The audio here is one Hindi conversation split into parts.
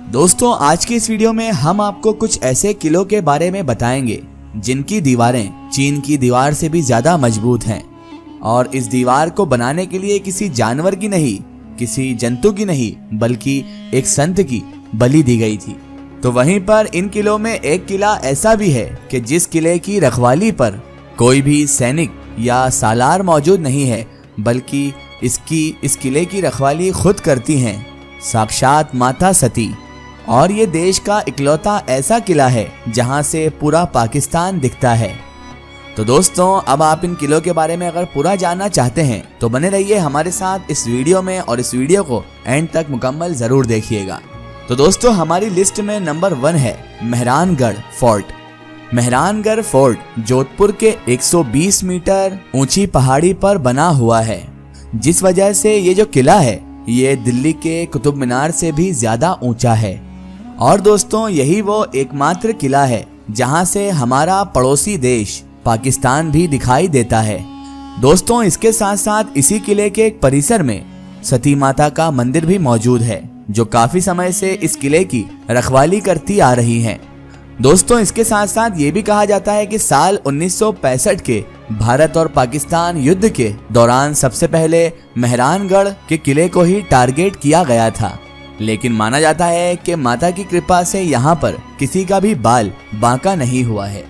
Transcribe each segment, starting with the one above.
दोस्तों आज की इस वीडियो में हम आपको कुछ ऐसे किलों के बारे में बताएंगे जिनकी दीवारें चीन की दीवार से भी ज्यादा मजबूत हैं और इस दीवार को बनाने के लिए किसी जानवर की नहीं, किसी जंतु की नहीं, बल्कि एक संत की बलि दी गई थी। तो वहीं पर इन किलों में एक किला ऐसा भी है कि जिस किले की रखवाली पर कोई भी सैनिक या सालार मौजूद नहीं है, बल्कि इस किले की रखवाली खुद करती हैं साक्षात माता सती। और ये देश का इकलौता ऐसा किला है जहां से पूरा पाकिस्तान दिखता है। तो दोस्तों अब आप इन किलों के बारे में अगर पूरा जानना चाहते हैं तो बने रहिए हमारे साथ इस वीडियो में और इस वीडियो को एंड तक मुकम्मल जरूर देखिएगा। तो दोस्तों हमारी लिस्ट में नंबर 1 है मेहरानगढ़ फोर्ट। मेहरानगढ़ फोर्ट जोधपुर के 120 मीटर ऊंची पहाड़ी पर बना हुआ है, जिस वजह से ये जो किला है ये दिल्ली के कुतुब मीनार से भी ज्यादा ऊंचा है। और दोस्तों यही वो एकमात्र किला है जहां से हमारा पड़ोसी देश पाकिस्तान भी दिखाई देता है। दोस्तों इसके साथ साथ इसी किले के एक परिसर में सती माता का मंदिर भी मौजूद है, जो काफी समय से इस किले की रखवाली करती आ रही हैं। दोस्तों इसके साथ साथ ये भी कहा जाता है कि साल 1965 के भारत और पाकिस्तान युद्ध के दौरान सबसे पहले मेहरानगढ़ के किले को ही टारगेट किया गया था, लेकिन माना जाता है कि माता की कृपा से यहाँ पर किसी का भी बाल बांका नहीं हुआ है।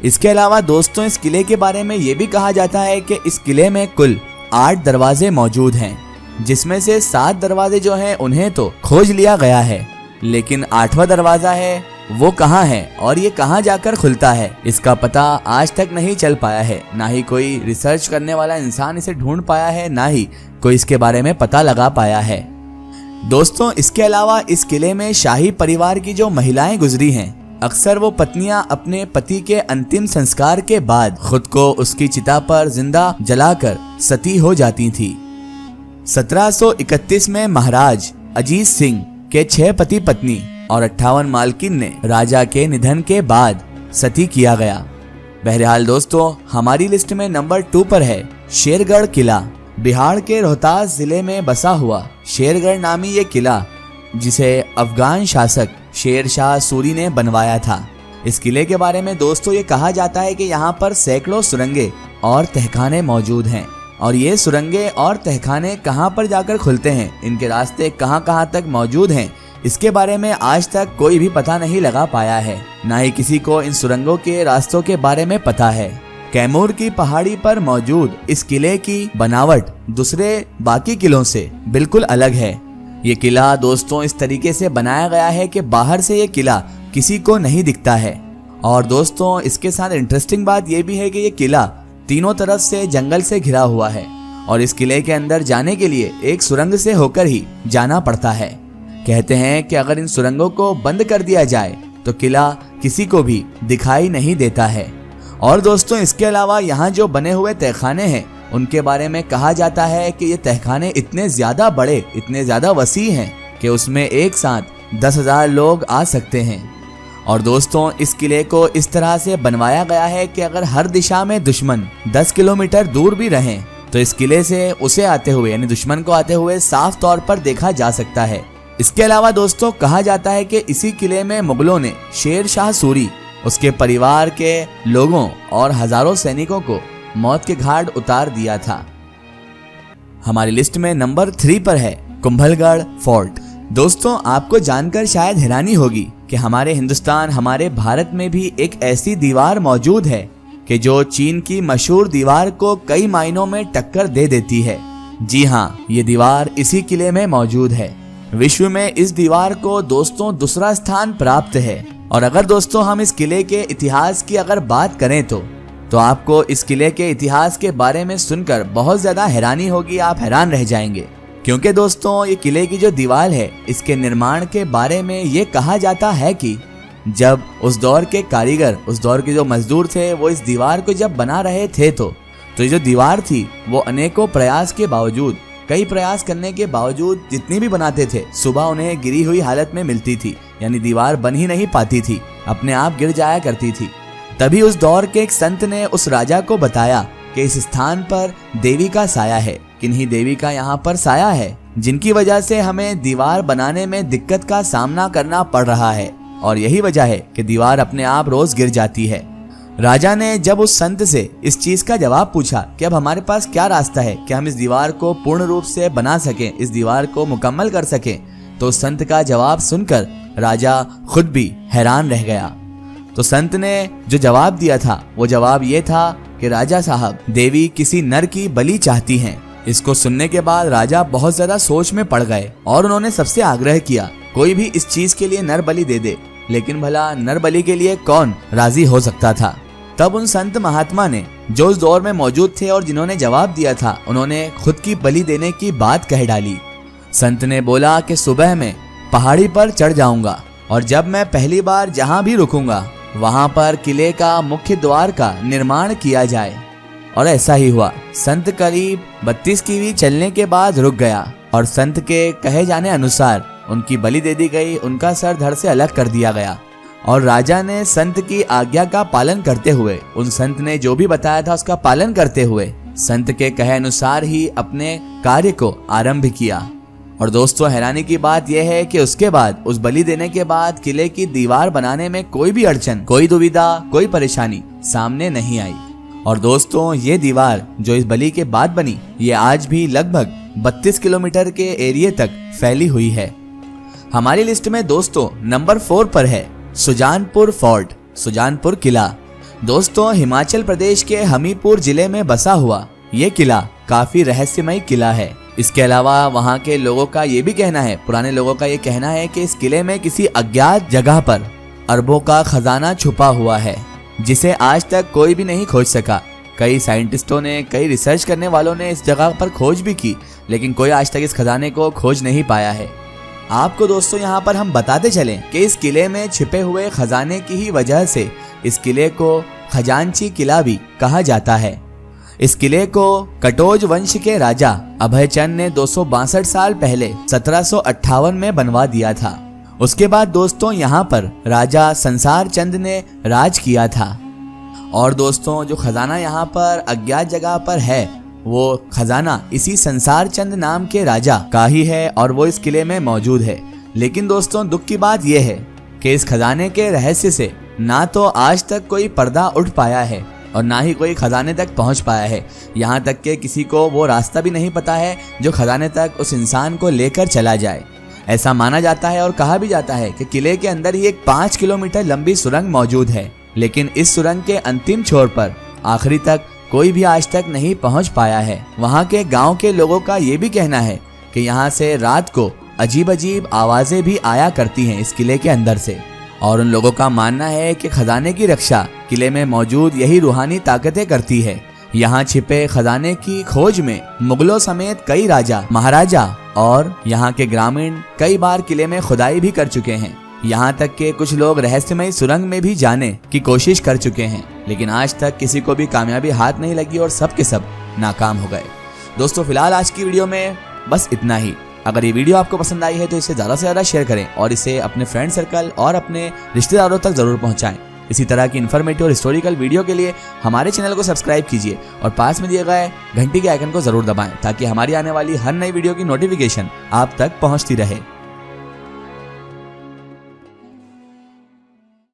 इसके अलावा दोस्तों इस किले के बारे में ये भी कहा जाता है कि इस किले में कुल 8 दरवाजे मौजूद हैं, जिसमें से 7 दरवाजे जो हैं उन्हें तो खोज लिया गया है, लेकिन 8वां दरवाजा है वो कहाँ है और ये कहाँ जाकर खुलता है इसका पता आज तक नहीं चल पाया है। ना ही कोई रिसर्च करने वाला इंसान इसे ढूंढ पाया है, ना ही कोई इसके बारे में पता लगा पाया है। दोस्तों इसके अलावा इस किले में शाही परिवार की जो महिलाएं गुजरी हैं, अक्सर वो पत्नियां अपने पति के अंतिम संस्कार के बाद खुद को उसकी चिता पर जिंदा जलाकर सती हो जाती थी। 1731 में महाराज अजीत सिंह के 6 पति पत्नी और 58 मालकिन ने राजा के निधन के बाद सती किया गया। बहरहाल दोस्तों हमारी लिस्ट में नंबर 2 पर है शेरगढ़ किला। बिहार के रोहतास जिले में बसा हुआ शेरगढ़ नामी ये किला, जिसे अफगान शासक शेर शाह सूरी ने बनवाया था। इस किले के बारे में दोस्तों ये कहा जाता है कि यहाँ पर सैकड़ों सुरंगें और तहखाने मौजूद हैं, और ये सुरंगें और तहखाने कहाँ पर जाकर खुलते हैं, इनके रास्ते कहाँ कहाँ तक मौजूद हैं, इसके बारे में आज तक कोई भी पता नहीं लगा पाया है। ना ही किसी को इन सुरंगों के रास्तों के बारे में पता है। कैमूर की पहाड़ी पर मौजूद इस किले की बनावट दूसरे बाकी किलों से बिल्कुल अलग है। ये किला दोस्तों इस तरीके से बनाया गया है कि बाहर से ये किला किसी को नहीं दिखता है। और दोस्तों इसके साथ इंटरेस्टिंग बात ये भी है कि ये किला तीनों तरफ से जंगल से घिरा हुआ है और इस किले के अंदर जाने के लिए एक सुरंग से होकर ही जाना पड़ता है। कहते हैं कि अगर इन सुरंगों को बंद कर दिया जाए तो किला किसी को भी दिखाई नहीं देता है। और दोस्तों इसके अलावा यहाँ जो बने हुए तहखाने हैं उनके बारे में कहा जाता है कि ये तहखाने इतने ज्यादा बड़े, इतने ज्यादा वसी हैं कि उसमें एक साथ 10,000 लोग आ सकते हैं। और दोस्तों इस किले को इस तरह से बनवाया गया है कि अगर हर दिशा में दुश्मन 10 किलोमीटर दूर भी रहें तो इस किले से उसे आते हुए यानी दुश्मन को आते हुए साफ तौर पर देखा जा सकता है। इसके अलावा दोस्तों कहा जाता है कि इसी किले में मुगलों ने शेर शाह सूरी, उसके परिवार के लोगों और हजारों सैनिकों को मौत के घाट उतार दिया था। हमारी लिस्ट में नंबर 3 पर है कुंभलगढ़ फोर्ट। दोस्तों आपको जानकर शायद हैरानी होगी कि हमारे हिंदुस्तान, हमारे भारत में भी एक ऐसी दीवार मौजूद है कि जो चीन की मशहूर दीवार को कई मायनों में टक्कर दे देती है। जी हाँ, ये दीवार इसी किले में मौजूद है। विश्व में इस दीवार को दोस्तों दूसरा स्थान प्राप्त है। और अगर दोस्तों हम इस किले के इतिहास की अगर बात करें तो आपको इस किले के इतिहास के बारे में सुनकर बहुत ज्यादा हैरानी होगी, आप हैरान रह जाएंगे। क्योंकि दोस्तों ये किले की जो दीवार है, इसके निर्माण के बारे में ये कहा जाता है कि जब उस दौर के कारीगर, उस दौर के जो मजदूर थे, वो इस दीवार को जब बना रहे थे तो ये जो दीवार थी वो अनेकों प्रयास के बावजूद, कई प्रयास करने के बावजूद जितनी भी बनाते थे, सुबह उन्हें गिरी हुई हालत में मिलती थी, यानी दीवार बन ही नहीं पाती थी, अपने आप गिर जाया करती थी। तभी उस दौर के एक संत ने उस राजा को बताया कि इस स्थान पर देवी का साया है, किन्हीं देवी का यहाँ पर साया है। जिनकी वजह से हमें दीवार बनाने में दिक्कत का सामना करना पड़ रहा है और यही वजह है कि दीवार अपने आप रोज गिर जाती है। राजा ने जब उस संत से इस चीज का जवाब पूछा कि अब हमारे पास क्या रास्ता है कि हम इस दीवार को पूर्ण रूप से बना सकें, इस दीवार को मुकम्मल कर सकें, तो संत का जवाब सुनकर राजा खुद भी हैरान रह गया। तो संत ने जो जवाब दिया था वो जवाब ये था कि राजा साहब, देवी किसी नर की बलि चाहती हैं। इसको सुनने के बाद राजा बहुत ज्यादा सोच में पड़ गए और उन्होंने सबसे आग्रह किया कोई भी इस चीज के लिए नर बलि दे दे, लेकिन भला नर बलि के लिए कौन राजी हो सकता था। तब उन संत महात्मा ने जो उस दौर में मौजूद थे और जिन्होंने जवाब दिया था, उन्होंने खुद की बलि देने की बात कह डाली। संत ने बोला कि सुबह में पहाड़ी पर चढ़ जाऊंगा और जब मैं पहली बार जहां भी रुकूंगा वहां पर किले का मुख्य द्वार का निर्माण किया जाए। और ऐसा ही हुआ। संत करीब 32 कीवी चलने के बाद रुक गया और संत के कहे जाने अनुसार उनकी बलि दे दी गई, उनका सर धड़ से अलग कर दिया गया और राजा ने संत की आज्ञा का पालन करते हुए, उन संत ने जो भी बताया था उसका पालन करते हुए संत के कहे अनुसार ही अपने कार्य को आरंभ किया। और दोस्तों, हैरानी की बात यह है कि उसके बाद, उस बलि देने के बाद किले की दीवार बनाने में कोई भी अड़चन, कोई दुविधा, कोई परेशानी सामने नहीं आई। और दोस्तों, ये दीवार जो इस बलि के बाद बनी, ये आज भी लगभग 32 किलोमीटर के एरिया तक फैली हुई है। हमारी लिस्ट में दोस्तों नंबर 4 पर है सुजानपुर फोर्ट, सुजानपुर किला। दोस्तों, हिमाचल प्रदेश के हमीरपुर जिले में बसा हुआ ये किला काफी रहस्यमय किला है। इसके अलावा वहाँ के लोगों का ये भी कहना है, पुराने लोगों का ये कहना है कि इस किले में किसी अज्ञात जगह पर अरबों का खजाना छुपा हुआ है जिसे आज तक कोई भी नहीं खोज सका। कई साइंटिस्टों ने, कई रिसर्च करने वालों ने इस जगह पर खोज भी की, लेकिन कोई आज तक इस खजाने को खोज नहीं पाया है। आपको दोस्तों यहाँ पर हम बताते चलें कि इस किले में छिपे हुए खजाने की ही वजह से इस किले को खजांची किला भी कहा जाता है। इस किले को कटोज वंश के राजा अभयचंद ने 262 साल पहले 1758 में बनवा दिया था। उसके बाद दोस्तों यहाँ पर राजा संसार चंद ने राज किया था। और दोस्तों, जो खजाना यहाँ पर अज्ञात जगह पर है, वो खजाना इसी संसार चंद नाम के राजा का ही है और वो इस किले में मौजूद है। लेकिन दोस्तों, दुख की बात यह है कि इस खजाने के रहस्य से ना तो आज तक कोई पर्दा उठ पाया है और ना ही कोई खजाने तक पहुंच पाया है। यहाँ तक कि किसी को वो रास्ता भी नहीं पता है जो खजाने तक उस इंसान को लेकर चला जाए। ऐसा माना जाता है और कहा भी जाता है कि किले के अंदर ही एक 5 किलोमीटर लंबी सुरंग मौजूद है, लेकिन इस सुरंग के अंतिम छोर पर आखिरी तक कोई भी आज तक नहीं पहुंच पाया है। वहाँ के गांव के लोगों का ये भी कहना है कि यहाँ से रात को अजीब अजीब आवाजें भी आया करती हैं इस किले के अंदर से। और उन लोगों का मानना है कि खजाने की रक्षा किले में मौजूद यही रूहानी ताकतें करती है। यहाँ छिपे खजाने की खोज में मुगलों समेत कई राजा, महाराजा और यहाँ के ग्रामीण कई बार किले में खुदाई भी कर चुके हैं। यहाँ तक के कुछ लोग रहस्यमय सुरंग में भी जाने की कोशिश कर चुके हैं, लेकिन आज तक किसी को भी कामयाबी हाथ नहीं लगी और सब के सब नाकाम हो गए। दोस्तों, फिलहाल आज की वीडियो में बस इतना ही। अगर ये वीडियो आपको पसंद आई है तो इसे ज़्यादा से ज़्यादा शेयर करें और इसे अपने फ्रेंड सर्कल और अपने रिश्तेदारों तक ज़रूर पहुंचाएं। इसी तरह की इन्फॉर्मेटिव और हिस्टोरिकल वीडियो के लिए हमारे चैनल को सब्सक्राइब कीजिए और पास में दिए गए घंटी के आइकन को ज़रूर दबाएं ताकि हमारी आने वाली हर नई वीडियो की नोटिफिकेशन आप तक पहुंचती रहे।